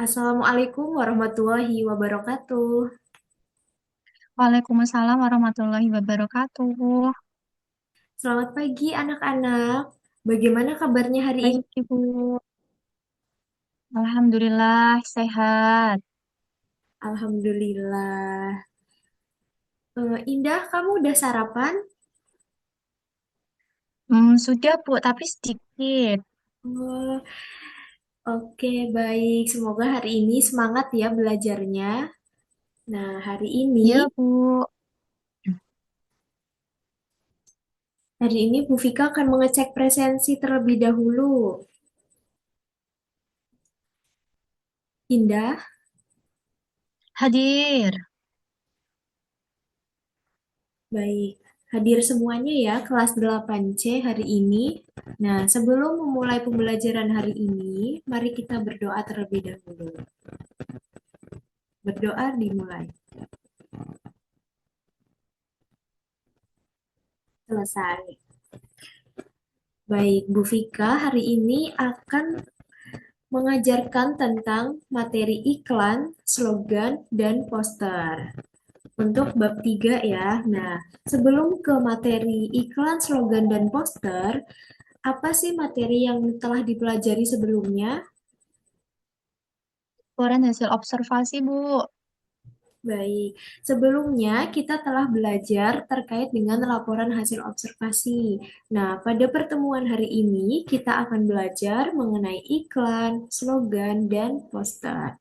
Assalamualaikum warahmatullahi wabarakatuh. Waalaikumsalam warahmatullahi wabarakatuh. Selamat pagi anak-anak. Bagaimana kabarnya hari ini? Baik, Ibu. Alhamdulillah sehat. Alhamdulillah. Indah, kamu udah sarapan? Sudah, Bu, tapi sedikit. Oh, oke, baik. Semoga hari ini semangat ya belajarnya. Nah, Ya, Bu. hari ini Bu Fika akan mengecek presensi terlebih dahulu. Indah, Hadir. baik. Hadir semuanya ya, kelas 8C hari ini. Nah, sebelum memulai pembelajaran hari ini, mari kita berdoa terlebih dahulu. Berdoa dimulai. Selesai. Baik, Bu Fika hari ini akan mengajarkan tentang materi iklan, slogan, dan poster. Untuk bab 3 ya. Nah, sebelum ke materi iklan, slogan, dan poster, apa sih materi yang telah dipelajari sebelumnya? Laporan hasil observasi, Bu. Baik, sebelumnya kita telah belajar terkait dengan laporan hasil observasi. Nah, pada pertemuan hari ini kita akan belajar mengenai iklan, slogan, dan poster.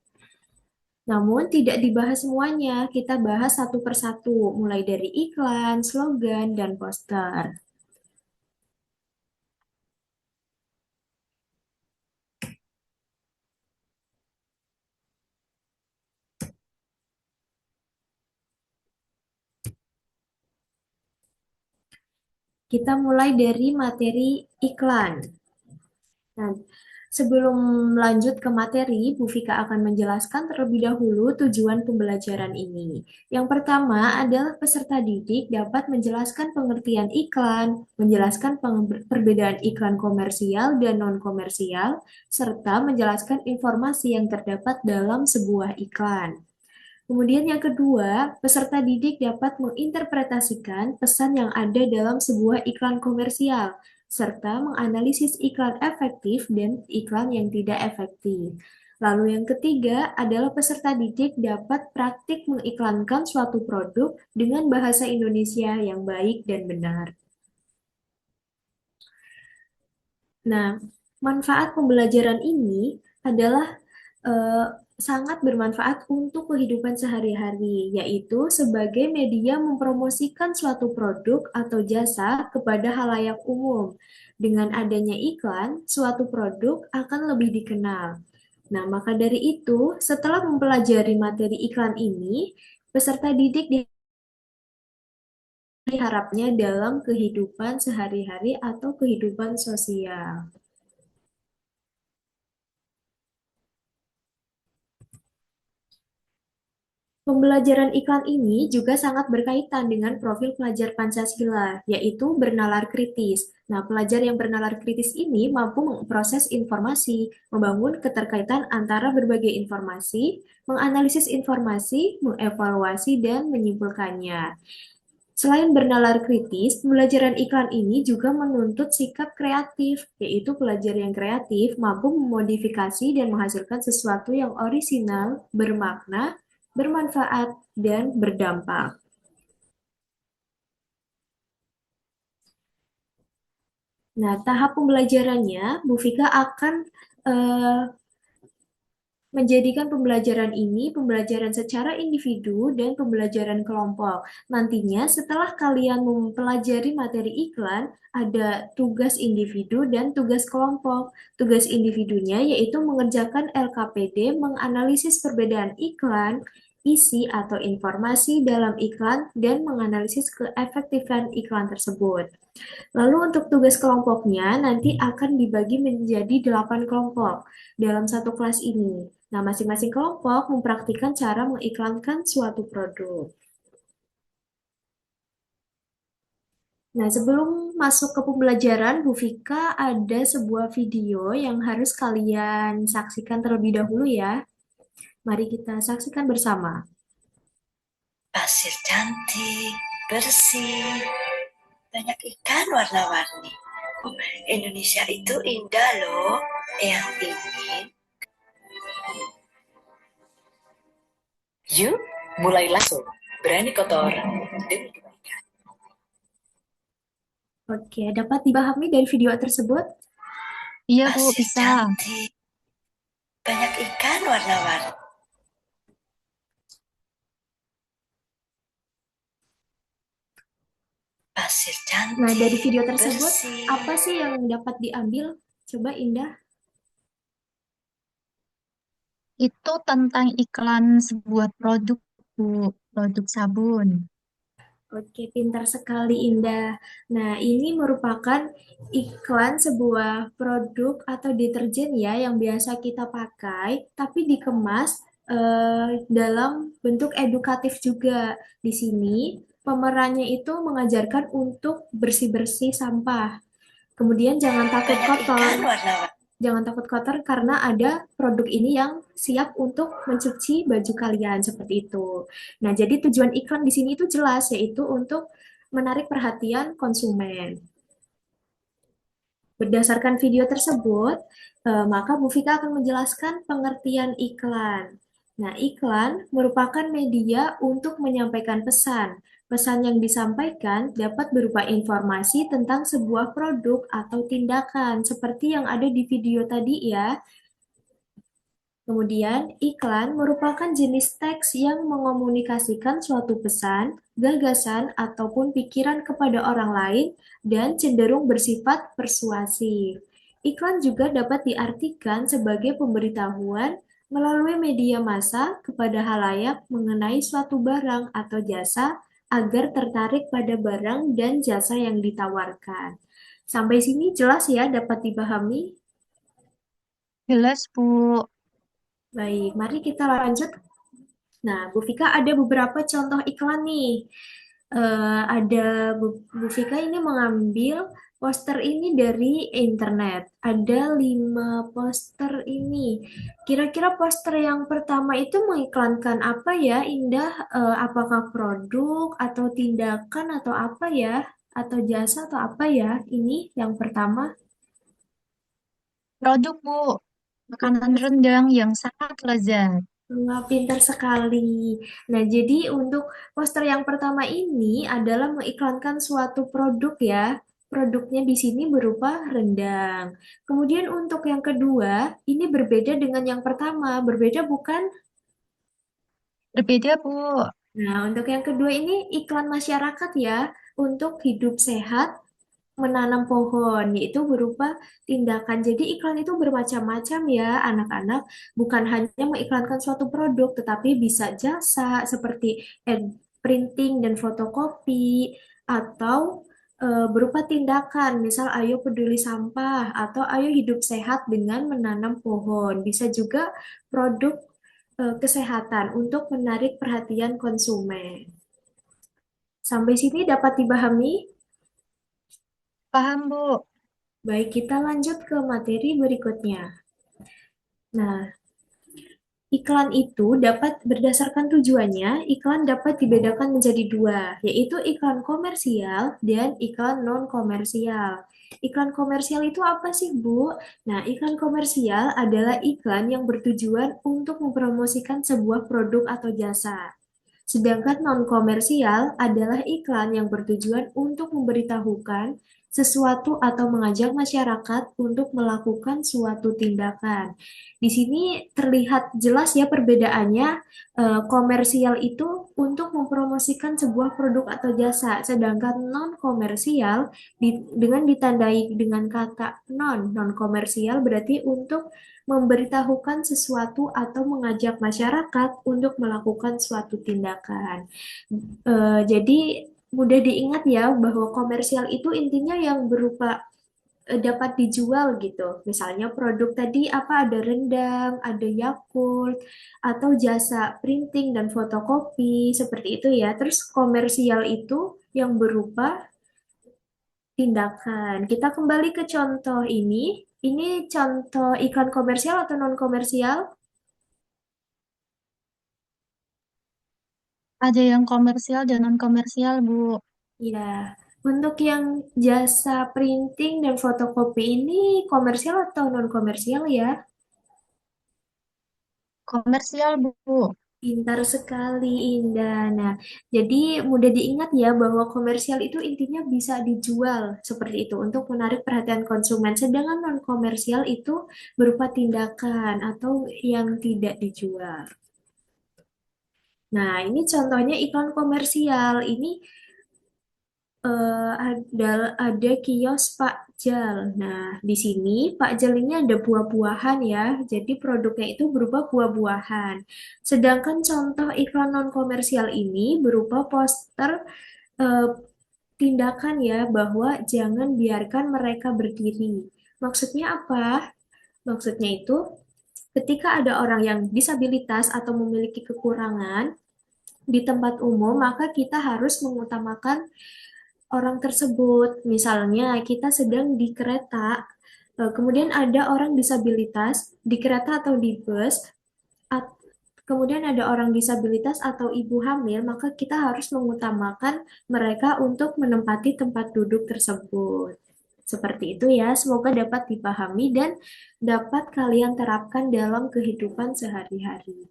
Namun tidak dibahas semuanya, kita bahas satu persatu, mulai dari iklan, slogan, dan poster. Kita mulai dari materi iklan. Nah, sebelum lanjut ke materi, Bu Fika akan menjelaskan terlebih dahulu tujuan pembelajaran ini. Yang pertama adalah peserta didik dapat menjelaskan pengertian iklan, menjelaskan perbedaan iklan komersial dan non-komersial, serta menjelaskan informasi yang terdapat dalam sebuah iklan. Kemudian yang kedua, peserta didik dapat menginterpretasikan pesan yang ada dalam sebuah iklan komersial, serta menganalisis iklan efektif dan iklan yang tidak efektif. Lalu yang ketiga adalah peserta didik dapat praktik mengiklankan suatu produk dengan bahasa Indonesia yang baik dan benar. Nah, manfaat pembelajaran ini adalah eh, sangat bermanfaat untuk kehidupan sehari-hari, yaitu sebagai media mempromosikan suatu produk atau jasa kepada halayak umum. Dengan adanya iklan, suatu produk akan lebih dikenal. Nah, maka dari itu, setelah mempelajari materi iklan ini, peserta didik diharapnya dalam kehidupan sehari-hari atau kehidupan sosial. Pembelajaran iklan ini juga sangat berkaitan dengan profil pelajar Pancasila, yaitu bernalar kritis. Nah, pelajar yang bernalar kritis ini mampu memproses informasi, membangun keterkaitan antara berbagai informasi, menganalisis informasi, mengevaluasi, dan menyimpulkannya. Selain bernalar kritis, pembelajaran iklan ini juga menuntut sikap kreatif, yaitu pelajar yang kreatif mampu memodifikasi dan menghasilkan sesuatu yang orisinal, bermakna, bermanfaat, dan berdampak. Nah, tahap pembelajarannya, Bu Fika akan eh, menjadikan pembelajaran ini pembelajaran secara individu dan pembelajaran kelompok. Nantinya setelah kalian mempelajari materi iklan, ada tugas individu dan tugas kelompok. Tugas individunya yaitu mengerjakan LKPD, menganalisis perbedaan iklan, isi atau informasi dalam iklan, dan menganalisis keefektifan iklan tersebut. Lalu untuk tugas kelompoknya nanti akan dibagi menjadi 8 kelompok dalam satu kelas ini. Nah, masing-masing kelompok mempraktikkan cara mengiklankan suatu produk. Nah, sebelum masuk ke pembelajaran, Bu Fika ada sebuah video yang harus kalian saksikan terlebih dahulu ya. Mari kita saksikan bersama. Pasir cantik, bersih, banyak ikan warna-warni. Indonesia itu indah loh. Yang ingin, yuk mulai langsung. Berani kotor demi kebaikan. Oke, dapat dipahami dari video tersebut? Iya, Bu, Pasir bisa. cantik, banyak ikan warna-warni. Pasir Nah, dari cantik, video tersebut, bersih. apa sih yang dapat diambil? Coba Indah. Itu tentang iklan sebuah produk, Bu. Produk sabun. Oke, pintar sekali Indah. Nah, ini merupakan iklan sebuah produk atau deterjen ya yang biasa kita pakai, tapi dikemas dalam bentuk edukatif juga. Di sini pemerannya itu mengajarkan untuk bersih-bersih sampah. Kemudian jangan takut Banyak kotor. ikan warna-warni. Jangan takut kotor karena ada produk ini yang siap untuk mencuci baju kalian seperti itu. Nah, jadi tujuan iklan di sini itu jelas yaitu untuk menarik perhatian konsumen. Berdasarkan video tersebut, maka Bu Fika akan menjelaskan pengertian iklan. Nah, iklan merupakan media untuk menyampaikan pesan. Pesan yang disampaikan dapat berupa informasi tentang sebuah produk atau tindakan, seperti yang ada di video tadi ya. Kemudian, iklan merupakan jenis teks yang mengomunikasikan suatu pesan, gagasan, ataupun pikiran kepada orang lain dan cenderung bersifat persuasif. Iklan juga dapat diartikan sebagai pemberitahuan melalui media massa kepada halayak mengenai suatu barang atau jasa agar tertarik pada barang dan jasa yang ditawarkan. Sampai sini jelas ya, dapat dipahami? Jelas, Bu. Baik, mari kita lanjut. Nah, Bu Fika ada beberapa contoh iklan nih. Ada Bu Fika ini mengambil poster ini dari internet. Ada 5 poster ini. Kira-kira poster yang pertama itu mengiklankan apa ya, Indah? Apakah produk atau tindakan atau apa ya? Atau jasa atau apa ya? Ini yang pertama. Produk, Bu. Makanan rendang yang sangat lezat. Wah, pintar sekali. Nah, jadi untuk poster yang pertama ini adalah mengiklankan suatu produk ya. Produknya di sini berupa rendang. Kemudian untuk yang kedua, ini berbeda dengan yang pertama. Berbeda bukan? Berbeda, Bu. Nah, untuk yang kedua ini iklan masyarakat ya. Untuk hidup sehat menanam pohon, yaitu berupa tindakan. Jadi iklan itu bermacam-macam ya, anak-anak. Bukan hanya mengiklankan suatu produk, tetapi bisa jasa seperti printing dan fotokopi, atau berupa tindakan, misal ayo peduli sampah, atau ayo hidup sehat dengan menanam pohon. Bisa juga produk kesehatan untuk menarik perhatian konsumen. Sampai sini dapat dipahami? Paham, Bu. Baik, kita lanjut ke materi berikutnya. Nah, iklan itu dapat berdasarkan tujuannya, iklan dapat dibedakan menjadi dua, yaitu iklan komersial dan iklan non-komersial. Iklan komersial itu apa sih, Bu? Nah, iklan komersial adalah iklan yang bertujuan untuk mempromosikan sebuah produk atau jasa. Sedangkan non-komersial adalah iklan yang bertujuan untuk memberitahukan sesuatu atau mengajak masyarakat untuk melakukan suatu tindakan. Di sini terlihat jelas ya perbedaannya. Komersial itu untuk mempromosikan sebuah produk atau jasa, sedangkan non-komersial dengan ditandai dengan kata non-komersial berarti untuk memberitahukan sesuatu atau mengajak masyarakat untuk melakukan suatu tindakan. Jadi mudah diingat ya bahwa komersial itu intinya yang berupa dapat dijual gitu. Misalnya produk tadi apa ada rendang, ada Yakult, atau jasa printing dan fotokopi seperti itu ya. Terus komersial itu yang berupa tindakan. Kita kembali ke contoh ini. Ini contoh iklan komersial atau non komersial? Ada yang komersial dan non-komersial, Bu. Ya, untuk yang jasa printing dan fotokopi ini komersial atau non-komersial ya? Komersial, Bu. Pintar sekali, Indah. Nah, jadi mudah diingat ya bahwa komersial itu intinya bisa dijual seperti itu untuk menarik perhatian konsumen. Sedangkan non-komersial itu berupa tindakan atau yang tidak dijual. Nah, ini contohnya iklan komersial. Ini ada kios Pak Jal. Nah, di sini Pak Jal ini ada buah-buahan ya. Jadi produknya itu berupa buah-buahan. Sedangkan contoh iklan non komersial ini berupa poster eh, tindakan ya bahwa jangan biarkan mereka berdiri. Maksudnya apa? Maksudnya itu ketika ada orang yang disabilitas atau memiliki kekurangan di tempat umum, maka kita harus mengutamakan orang tersebut. Misalnya, kita sedang di kereta, kemudian ada orang disabilitas di kereta atau di bus, kemudian ada orang disabilitas atau ibu hamil, maka kita harus mengutamakan mereka untuk menempati tempat duduk tersebut. Seperti itu ya, semoga dapat dipahami dan dapat kalian terapkan dalam kehidupan sehari-hari.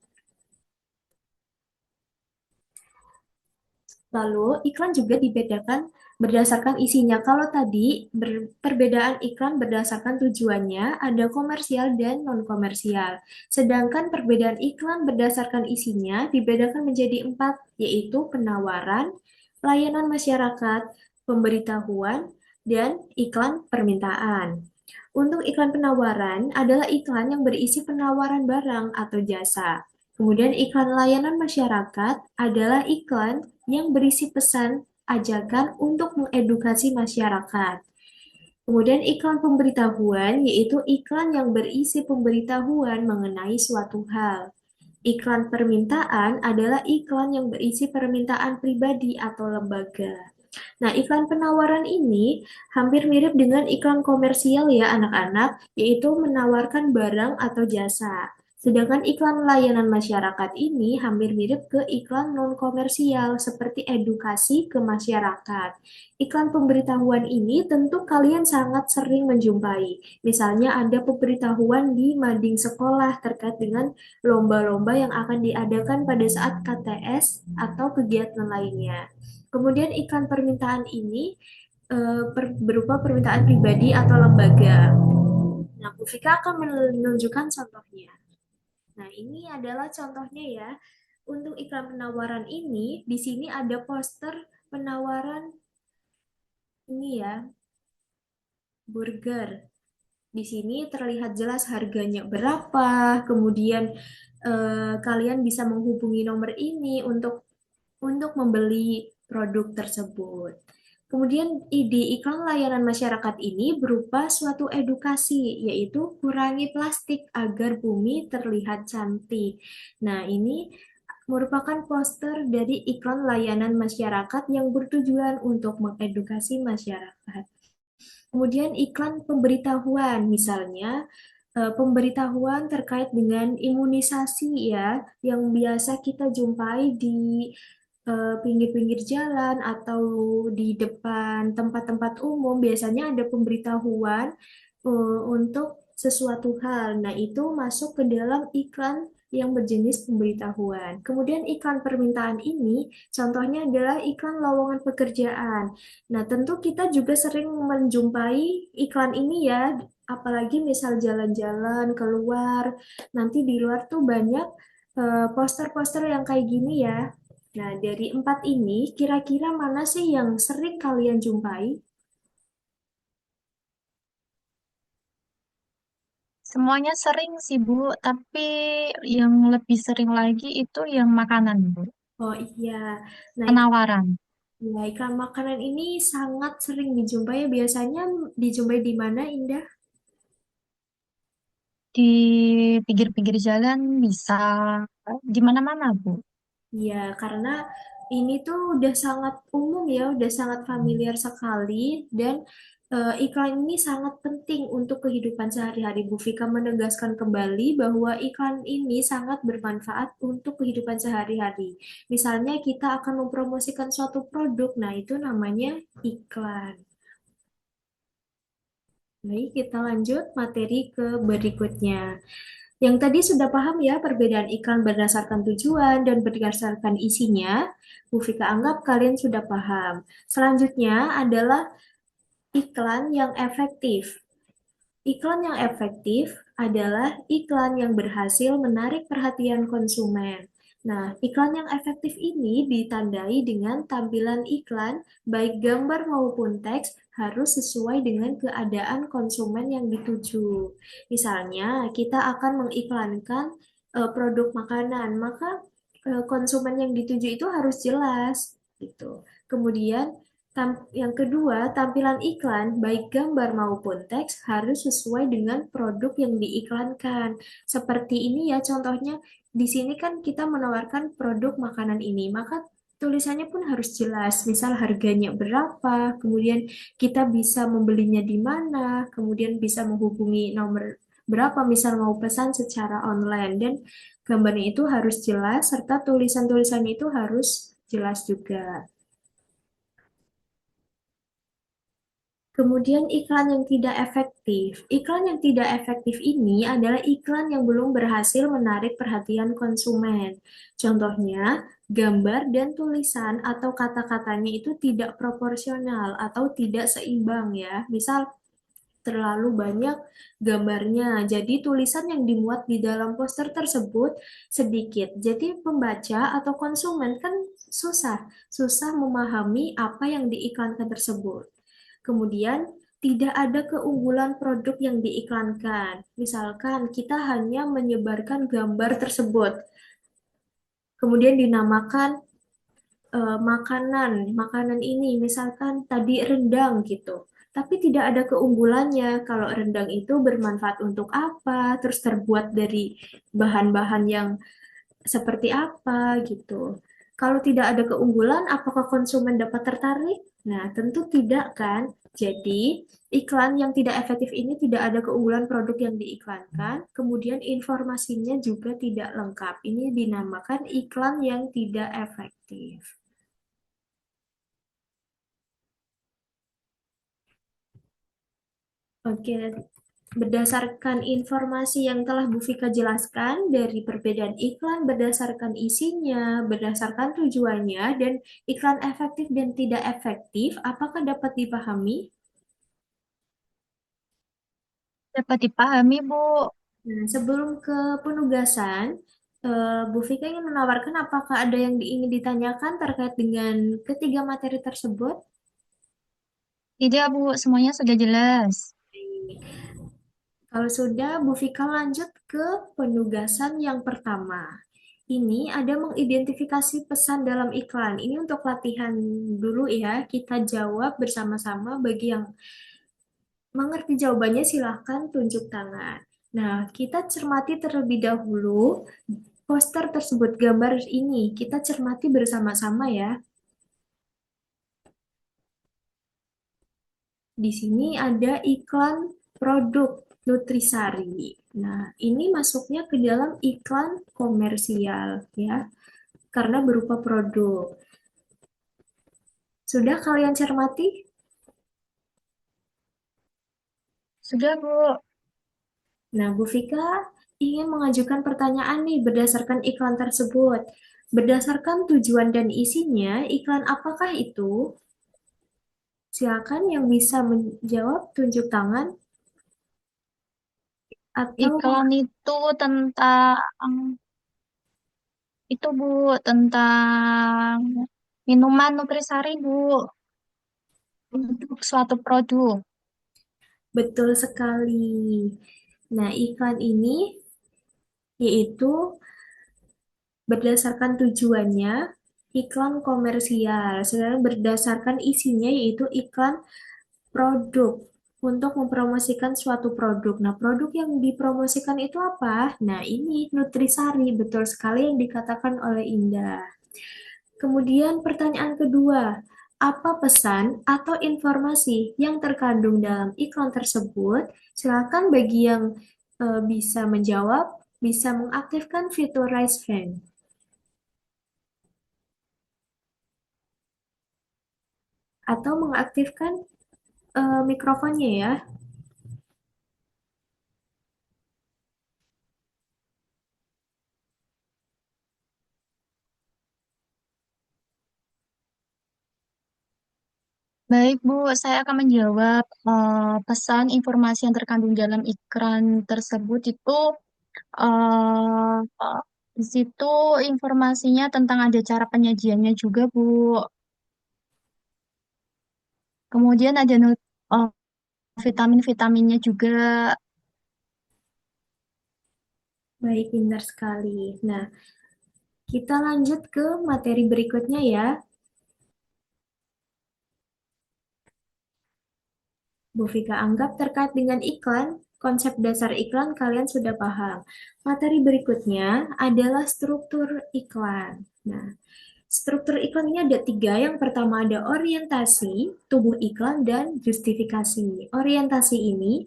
Lalu, iklan juga dibedakan berdasarkan isinya. Kalau tadi perbedaan iklan berdasarkan tujuannya ada komersial dan non-komersial. Sedangkan perbedaan iklan berdasarkan isinya dibedakan menjadi empat, yaitu penawaran, layanan masyarakat, pemberitahuan, dan iklan permintaan. Untuk iklan penawaran adalah iklan yang berisi penawaran barang atau jasa. Kemudian iklan layanan masyarakat adalah iklan yang berisi pesan ajakan untuk mengedukasi masyarakat. Kemudian iklan pemberitahuan yaitu iklan yang berisi pemberitahuan mengenai suatu hal. Iklan permintaan adalah iklan yang berisi permintaan pribadi atau lembaga. Nah, iklan penawaran ini hampir mirip dengan iklan komersial ya anak-anak, yaitu menawarkan barang atau jasa. Sedangkan iklan layanan masyarakat ini hampir mirip ke iklan non-komersial seperti edukasi ke masyarakat. Iklan pemberitahuan ini tentu kalian sangat sering menjumpai. Misalnya ada pemberitahuan di mading sekolah terkait dengan lomba-lomba yang akan diadakan pada saat KTS atau kegiatan lainnya. Kemudian iklan permintaan ini berupa permintaan pribadi atau lembaga. Nah, Bu Fika akan menunjukkan contohnya. Nah, ini adalah contohnya ya. Untuk iklan penawaran ini, di sini ada poster penawaran ini ya, burger. Di sini terlihat jelas harganya berapa, kemudian kalian bisa menghubungi nomor ini untuk membeli produk tersebut. Kemudian ide iklan layanan masyarakat ini berupa suatu edukasi, yaitu kurangi plastik agar bumi terlihat cantik. Nah, ini merupakan poster dari iklan layanan masyarakat yang bertujuan untuk mengedukasi masyarakat. Kemudian iklan pemberitahuan, misalnya pemberitahuan terkait dengan imunisasi ya, yang biasa kita jumpai di pinggir-pinggir jalan atau di depan tempat-tempat umum, biasanya ada pemberitahuan untuk sesuatu hal. Nah, itu masuk ke dalam iklan yang berjenis pemberitahuan. Kemudian iklan permintaan ini, contohnya adalah iklan lowongan pekerjaan. Nah, tentu kita juga sering menjumpai iklan ini ya, apalagi misal jalan-jalan keluar, nanti di luar tuh banyak poster-poster yang kayak gini ya. Nah, dari empat ini, kira-kira mana sih yang sering kalian jumpai? Semuanya sering sih, Bu, tapi yang lebih sering lagi itu yang makanan, Bu. Oh iya, nah Penawaran. ya, iklan makanan ini sangat sering dijumpai. Biasanya dijumpai di mana, Indah? Di pinggir-pinggir jalan bisa di mana-mana, Bu. Ya, karena ini tuh udah sangat umum ya, udah sangat familiar sekali dan Iklan ini sangat penting untuk kehidupan sehari-hari. Bu Fika menegaskan kembali bahwa iklan ini sangat bermanfaat untuk kehidupan sehari-hari. Misalnya kita akan mempromosikan suatu produk, nah itu namanya iklan. Baik, kita lanjut materi ke berikutnya. Yang tadi sudah paham ya perbedaan iklan berdasarkan tujuan dan berdasarkan isinya. Bu Fika anggap kalian sudah paham. Selanjutnya adalah iklan yang efektif. Iklan yang efektif adalah iklan yang berhasil menarik perhatian konsumen. Nah, iklan yang efektif ini ditandai dengan tampilan iklan, baik gambar maupun teks, harus sesuai dengan keadaan konsumen yang dituju. Misalnya, kita akan mengiklankan produk makanan, maka konsumen yang dituju itu harus jelas, gitu. Kemudian, yang kedua, tampilan iklan, baik gambar maupun teks, harus sesuai dengan produk yang diiklankan. Seperti ini ya, contohnya di sini kan kita menawarkan produk makanan ini, maka tulisannya pun harus jelas, misal harganya berapa, kemudian kita bisa membelinya di mana, kemudian bisa menghubungi nomor berapa, misal mau pesan secara online, dan gambarnya itu harus jelas, serta tulisan-tulisannya itu harus jelas juga. Kemudian iklan yang tidak efektif. Iklan yang tidak efektif ini adalah iklan yang belum berhasil menarik perhatian konsumen. Contohnya, gambar dan tulisan atau kata-katanya itu tidak proporsional atau tidak seimbang ya. Misal terlalu banyak gambarnya. Jadi tulisan yang dimuat di dalam poster tersebut sedikit. Jadi pembaca atau konsumen kan susah memahami apa yang diiklankan tersebut. Kemudian tidak ada keunggulan produk yang diiklankan. Misalkan kita hanya menyebarkan gambar tersebut, kemudian dinamakan makanan ini, misalkan tadi rendang gitu. Tapi tidak ada keunggulannya kalau rendang itu bermanfaat untuk apa, terus terbuat dari bahan-bahan yang seperti apa gitu. Kalau tidak ada keunggulan, apakah konsumen dapat tertarik? Nah, tentu tidak kan. Jadi, iklan yang tidak efektif ini tidak ada keunggulan produk yang diiklankan, kemudian informasinya juga tidak lengkap. Ini dinamakan iklan yang tidak efektif. Oke, berdasarkan informasi yang telah Bu Fika jelaskan dari perbedaan iklan berdasarkan isinya, berdasarkan tujuannya, dan iklan efektif dan tidak efektif, apakah dapat dipahami? Dapat dipahami, Bu. Nah, sebelum ke penugasan, Bu Fika ingin menawarkan apakah ada yang ingin ditanyakan terkait dengan ketiga materi tersebut? Tidak, Bu. Semuanya sudah jelas. Kalau sudah, Bu Fika lanjut ke penugasan yang pertama. Ini ada mengidentifikasi pesan dalam iklan. Ini untuk latihan dulu ya. Kita jawab bersama-sama. Bagi yang mengerti jawabannya silahkan tunjuk tangan. Nah, kita cermati terlebih dahulu poster tersebut, gambar ini. Kita cermati bersama-sama ya. Di sini ada iklan produk Nutrisari. Nah, ini masuknya ke dalam iklan komersial ya, karena berupa produk. Sudah kalian cermati? Sudah, Bu. Nah, Bu Fika ingin mengajukan pertanyaan nih berdasarkan iklan tersebut. Berdasarkan tujuan dan isinya, iklan apakah itu? Silakan yang bisa menjawab tunjuk tangan atau Iklan itu tentang itu, Bu, tentang minuman Nutrisari, Bu, untuk suatu produk. betul sekali. Nah, iklan ini yaitu berdasarkan tujuannya iklan komersial, sedangkan berdasarkan isinya yaitu iklan produk untuk mempromosikan suatu produk. Nah, produk yang dipromosikan itu apa? Nah, ini Nutrisari, betul sekali yang dikatakan oleh Indah. Kemudian pertanyaan kedua, apa pesan atau informasi yang terkandung dalam iklan tersebut. Silakan bagi yang bisa menjawab, bisa mengaktifkan fitur raise hand atau mengaktifkan mikrofonnya ya. Baik, Bu, saya akan menjawab pesan informasi yang terkandung dalam iklan tersebut itu eh, di situ informasinya tentang ada cara penyajiannya juga, Bu. Kemudian ada vitamin-vitaminnya juga. Baik, pintar sekali. Nah, kita lanjut ke materi berikutnya ya. Bu Fika anggap terkait dengan iklan, konsep dasar iklan kalian sudah paham. Materi berikutnya adalah struktur iklan. Nah, struktur iklan ini ada tiga. Yang pertama ada orientasi, tubuh iklan, dan justifikasi. Orientasi ini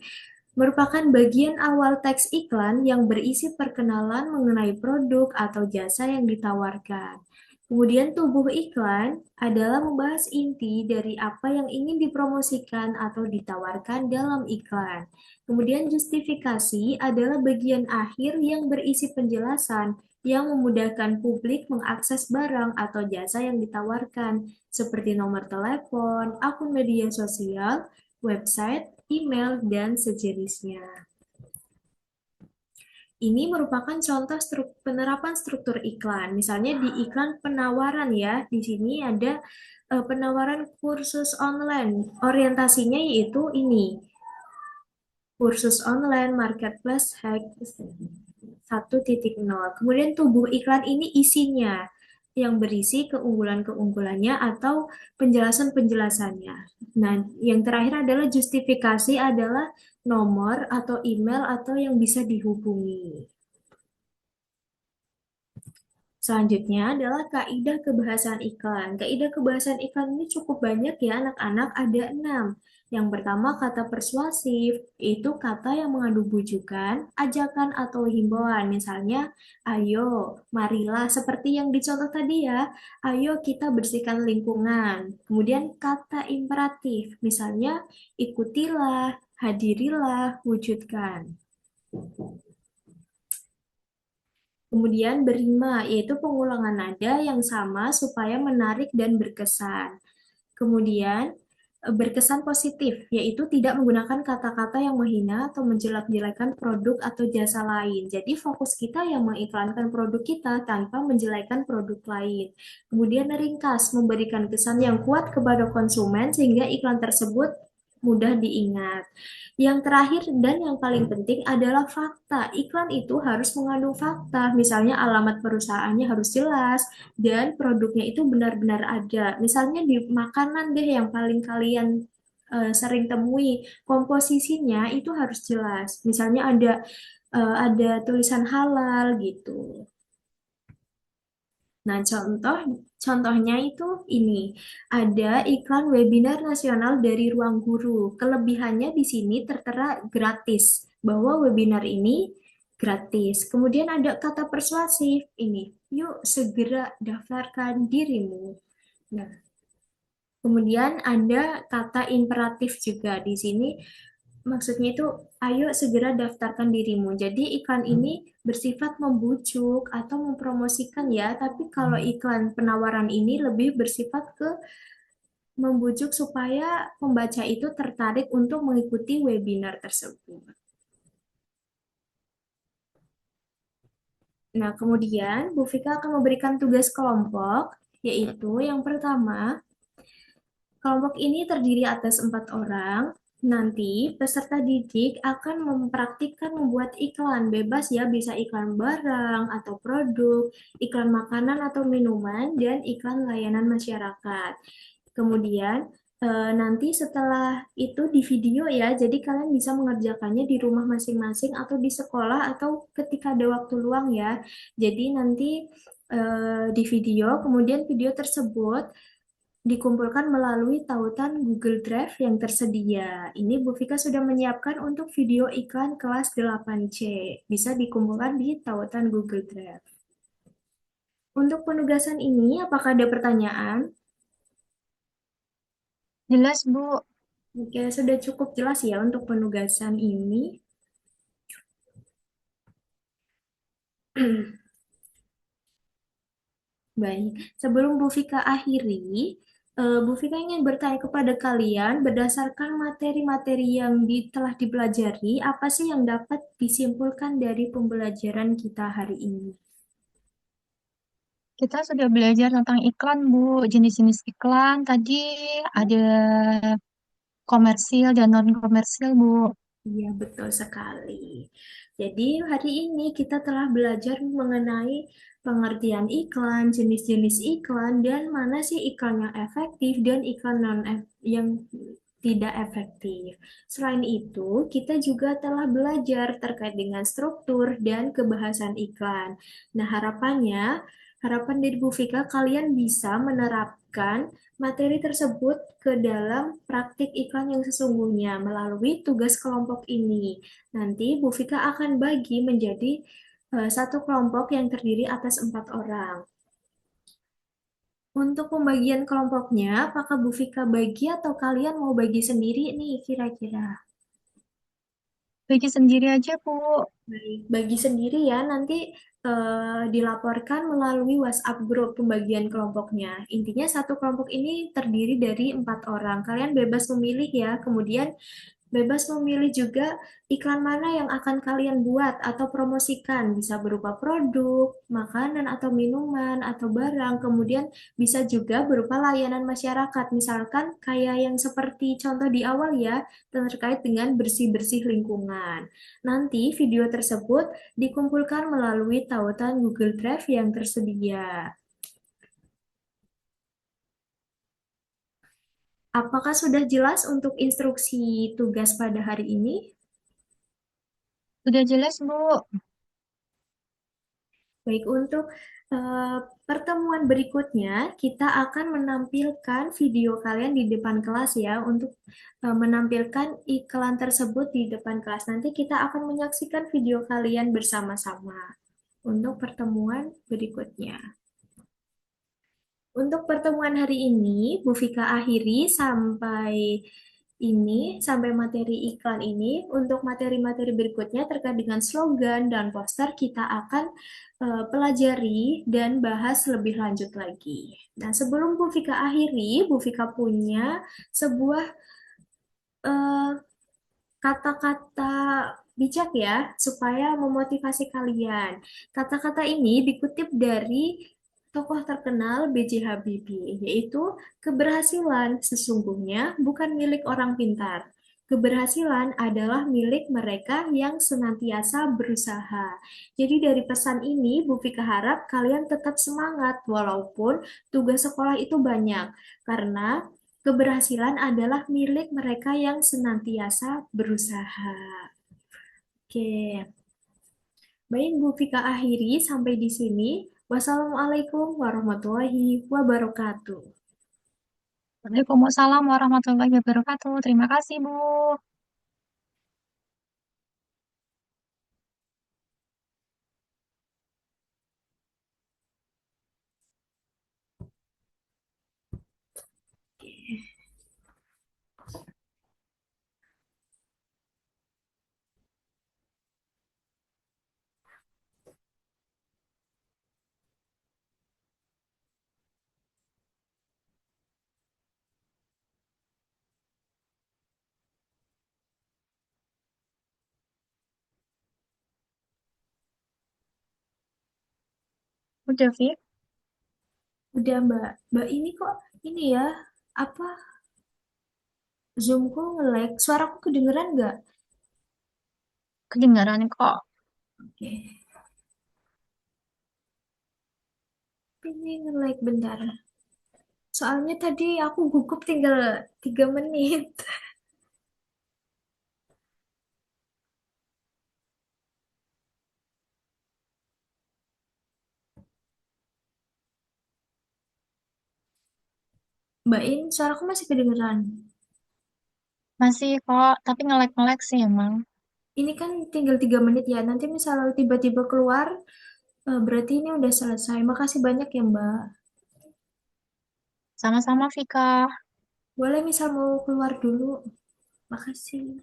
merupakan bagian awal teks iklan yang berisi perkenalan mengenai produk atau jasa yang ditawarkan. Kemudian tubuh iklan adalah membahas inti dari apa yang ingin dipromosikan atau ditawarkan dalam iklan. Kemudian justifikasi adalah bagian akhir yang berisi penjelasan yang memudahkan publik mengakses barang atau jasa yang ditawarkan, seperti nomor telepon, akun media sosial, website, email, dan sejenisnya. Ini merupakan contoh penerapan struktur iklan. Misalnya di iklan penawaran ya, di sini ada penawaran kursus online. Orientasinya yaitu ini, kursus online marketplace hack 1.0. Kemudian tubuh iklan ini isinya yang berisi keunggulan-keunggulannya atau penjelasan-penjelasannya. Nah, yang terakhir adalah justifikasi adalah nomor atau email atau yang bisa dihubungi. Selanjutnya adalah kaidah kebahasan iklan. Kaidah kebahasan iklan ini cukup banyak ya anak-anak, ada 6. Yang pertama kata persuasif, itu kata yang mengandung bujukan, ajakan atau himbauan. Misalnya, ayo, marilah, seperti yang dicontoh tadi ya, ayo kita bersihkan lingkungan. Kemudian kata imperatif, misalnya ikutilah, hadirilah, wujudkan. Kemudian berima, yaitu pengulangan nada yang sama supaya menarik dan berkesan. Kemudian berkesan positif, yaitu tidak menggunakan kata-kata yang menghina atau menjelek-jelekan produk atau jasa lain. Jadi fokus kita yang mengiklankan produk kita tanpa menjelekan produk lain. Kemudian ringkas, memberikan kesan yang kuat kepada konsumen sehingga iklan tersebut mudah diingat. Yang terakhir dan yang paling penting adalah fakta. Iklan itu harus mengandung fakta. Misalnya alamat perusahaannya harus jelas dan produknya itu benar-benar ada. Misalnya di makanan deh yang paling kalian sering temui, komposisinya itu harus jelas. Misalnya ada tulisan halal gitu. Nah, contohnya itu ini. Ada iklan webinar nasional dari Ruang Guru. Kelebihannya di sini tertera gratis, bahwa webinar ini gratis. Kemudian ada kata persuasif ini. Yuk segera daftarkan dirimu. Nah, kemudian ada kata imperatif juga di sini. Maksudnya itu, ayo segera daftarkan dirimu. Jadi iklan ini bersifat membujuk atau mempromosikan ya, tapi kalau iklan penawaran ini lebih bersifat ke membujuk supaya pembaca itu tertarik untuk mengikuti webinar tersebut. Nah, kemudian Bu Fika akan memberikan tugas kelompok, yaitu yang pertama, kelompok ini terdiri atas 4 orang. Nanti peserta didik akan mempraktikkan membuat iklan bebas ya, bisa iklan barang atau produk, iklan makanan atau minuman, dan iklan layanan masyarakat. Kemudian nanti setelah itu di video ya, jadi kalian bisa mengerjakannya di rumah masing-masing atau di sekolah atau ketika ada waktu luang ya. Jadi nanti di video, kemudian video tersebut dikumpulkan melalui tautan Google Drive yang tersedia. Ini Bu Fika sudah menyiapkan untuk video iklan kelas 8C. Bisa dikumpulkan di tautan Google Drive. Untuk penugasan ini, apakah ada pertanyaan? Jelas, Bu. Oke, sudah cukup jelas ya untuk penugasan ini. Baik, sebelum Bu Fika akhiri, Bu Fika ingin bertanya kepada kalian, berdasarkan materi-materi yang telah dipelajari, apa sih yang dapat disimpulkan dari pembelajaran kita hari ini? Kita sudah belajar tentang iklan, Bu. Jenis-jenis iklan. Tadi ada komersil dan non-komersil, Bu. Iya, betul sekali. Jadi, hari ini kita telah belajar mengenai pengertian iklan, jenis-jenis iklan, dan mana sih iklan yang efektif dan iklan yang tidak efektif. Selain itu, kita juga telah belajar terkait dengan struktur dan kebahasan iklan. Nah, harapan dari Bu Fika, kalian bisa menerapkan materi tersebut ke dalam praktik iklan yang sesungguhnya melalui tugas kelompok ini. Nanti Bu Fika akan bagi menjadi satu kelompok yang terdiri atas 4 orang. Untuk pembagian kelompoknya, apakah Bu Fika bagi atau kalian mau bagi sendiri nih kira-kira? Bagi sendiri aja, Bu. Baik, bagi sendiri ya, nanti dilaporkan melalui WhatsApp grup pembagian kelompoknya. Intinya satu kelompok ini terdiri dari 4 orang. Kalian bebas memilih ya, kemudian bebas memilih juga iklan mana yang akan kalian buat atau promosikan. Bisa berupa produk, makanan atau minuman, atau barang. Kemudian bisa juga berupa layanan masyarakat. Misalkan kayak yang seperti contoh di awal ya, terkait dengan bersih-bersih lingkungan. Nanti video tersebut dikumpulkan melalui tautan Google Drive yang tersedia. Apakah sudah jelas untuk instruksi tugas pada hari ini? Sudah jelas, Bu. Baik, untuk eh, pertemuan berikutnya, kita akan menampilkan video kalian di depan kelas ya, untuk menampilkan iklan tersebut di depan kelas. Nanti kita akan menyaksikan video kalian bersama-sama untuk pertemuan berikutnya. Untuk pertemuan hari ini, Bu Fika akhiri sampai materi iklan ini. Untuk materi-materi berikutnya terkait dengan slogan dan poster kita akan pelajari dan bahas lebih lanjut lagi. Nah, sebelum Bu Fika akhiri, Bu Fika punya sebuah eh, kata-kata bijak ya, supaya memotivasi kalian. Kata-kata ini dikutip dari tokoh terkenal B.J. Habibie, yaitu keberhasilan sesungguhnya bukan milik orang pintar. Keberhasilan adalah milik mereka yang senantiasa berusaha. Jadi dari pesan ini, Bu Fika harap kalian tetap semangat walaupun tugas sekolah itu banyak. Karena keberhasilan adalah milik mereka yang senantiasa berusaha. Oke, baik Bu Fika akhiri sampai di sini. Wassalamualaikum warahmatullahi wabarakatuh. Waalaikumsalam warahmatullahi wabarakatuh. Terima kasih, Bu. Udah, Fit. Udah Mbak, Mbak ini kok ini ya, apa Zoomku nge-lag? Suaraku kedengeran nggak? Kedengaran kok. Oke, ini nge-lag bentar. Soalnya tadi aku gugup tinggal 3 menit. Mbak In, suaraku masih kedengeran. Masih kok, tapi ngelek-ngelek sih emang. Ini kan tinggal 3 menit ya. Nanti misal tiba-tiba keluar, berarti ini udah selesai. Makasih banyak ya Mbak. Sama-sama Vika. Boleh misal mau keluar dulu. Makasih.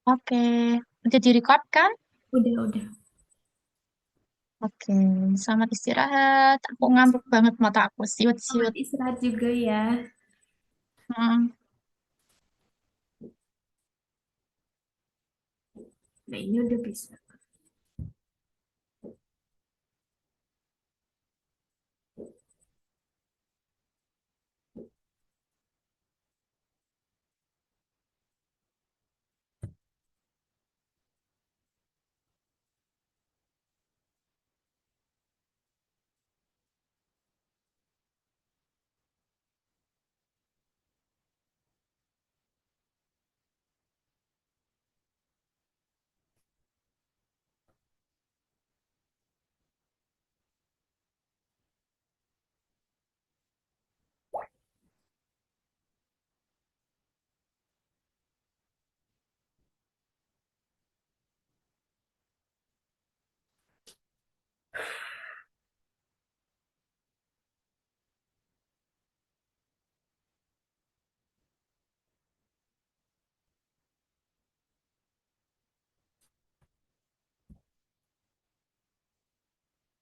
Oke, udah direcord kan? Udah. Oke, selamat istirahat. Aku ngantuk banget, mata aku Selamat siut-siut. istirahat juga ya. Hmm. Nah, ini udah bisa.